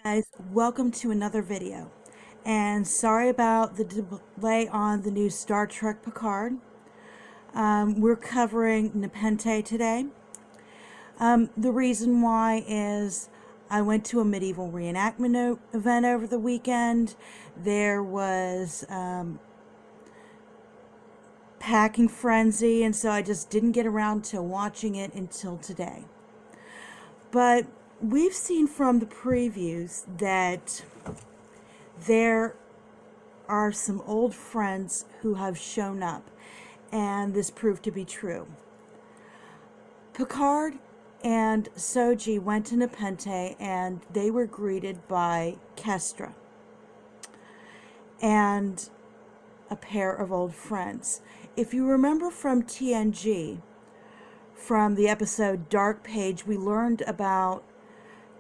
Guys, welcome to another video. And sorry about the delay on the new Star Trek Picard. We're covering Nepenthe today. The reason why is I went to a medieval reenactment event over the weekend. There was packing frenzy, and so I just didn't get around to watching it until today. But we've seen from the previews that there are some old friends who have shown up, and this proved to be true. Picard and Soji went to Nepenthe, and they were greeted by Kestra and a pair of old friends. If you remember from TNG, from the episode Dark Page, we learned about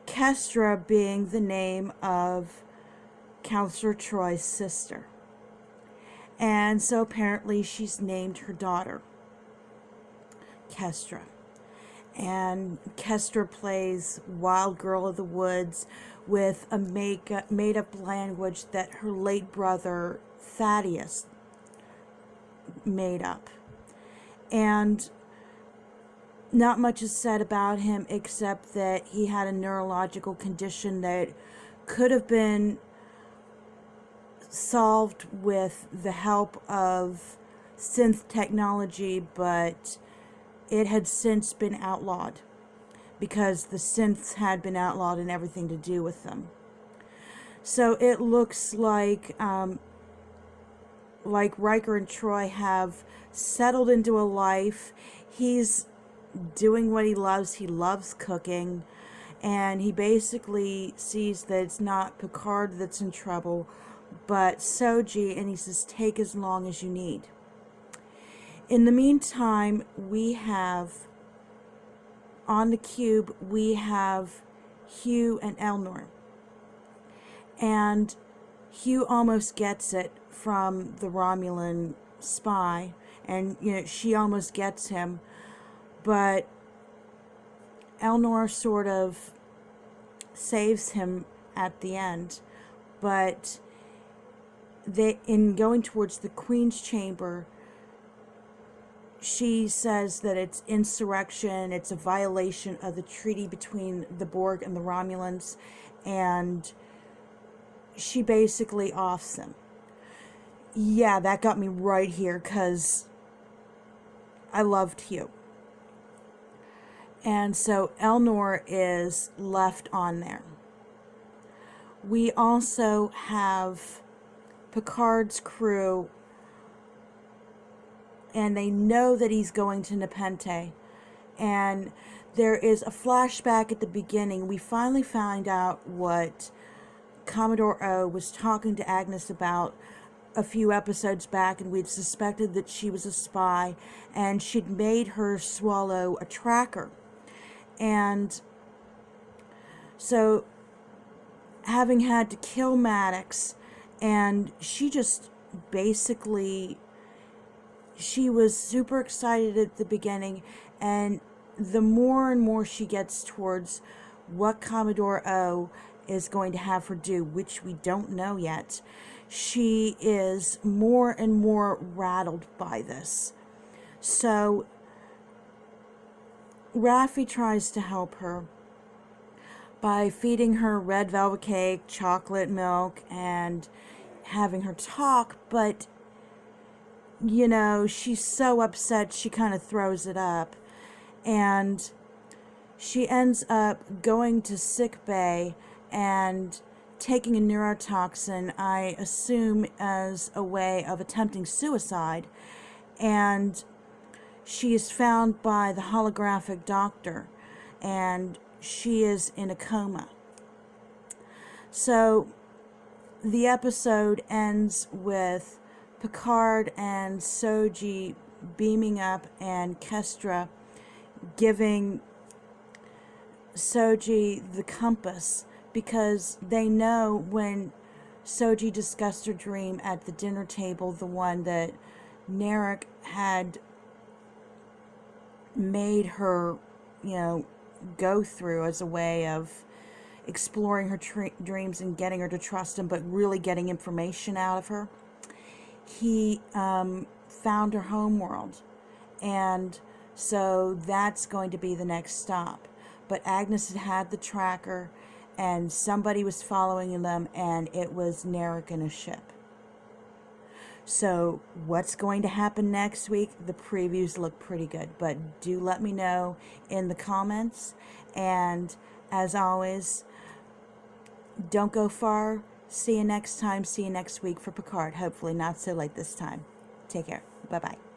Kestra being the name of Counselor Troy's sister. And so apparently she's named her daughter Kestra. And Kestra plays Wild Girl of the Woods with a made-up language that her late brother Thaddeus made up. And not much is said about him except that he had a neurological condition that could have been solved with the help of synth technology, but it had since been outlawed because the synths had been outlawed and everything to do with them. So it looks like Riker and Troy have settled into a life. He's doing what he loves. He loves cooking, and he basically sees that it's not Picard that's in trouble, but Soji, and he says, take as long as you need. In the meantime, we have, on the cube, we have Hugh and Elnor. And Hugh almost gets it from the Romulan spy, and she almost gets him, but Elnor sort of saves him at the end. But in going towards the Queen's chamber, she says that it's insurrection, it's a violation of the treaty between the Borg and the Romulans, and she basically offs him. Yeah, that got me right here, because I loved Hugh. And so Elnor is left on there. We also have Picard's crew, and they know that he's going to Nepenthe. And there is a flashback at the beginning. We finally find out what Commodore O was talking to Agnes about a few episodes back, and we'd suspected that she was a spy, and she'd made her swallow a tracker. And so, having had to kill Maddox, and she just basically, she was super excited at the beginning, and the more and more she gets towards what Commodore O is going to have her do, which we don't know yet, she is more and more rattled by this. So Raffi tries to help her by feeding her red velvet cake, chocolate milk, and having her talk, but she's so upset she kind of throws it up, and she ends up going to sick bay and taking a neurotoxin, I assume as a way of attempting suicide, and she is found by the holographic doctor, and she is in a coma. So the episode ends with Picard and Soji beaming up, and Kestra giving Soji the compass, because they know when Soji discussed her dream at the dinner table, the one that Narek had made her, go through as a way of exploring her dreams and getting her to trust him, but really getting information out of her. He found her homeworld, and so that's going to be the next stop. But Agnes had the tracker, and somebody was following them, and it was Narek in a ship. So what's going to happen next week? The previews look pretty good, but do let me know in the comments. And as always, don't go far. See you next time. See you next week for Picard. Hopefully not so late this time. Take care. Bye-bye.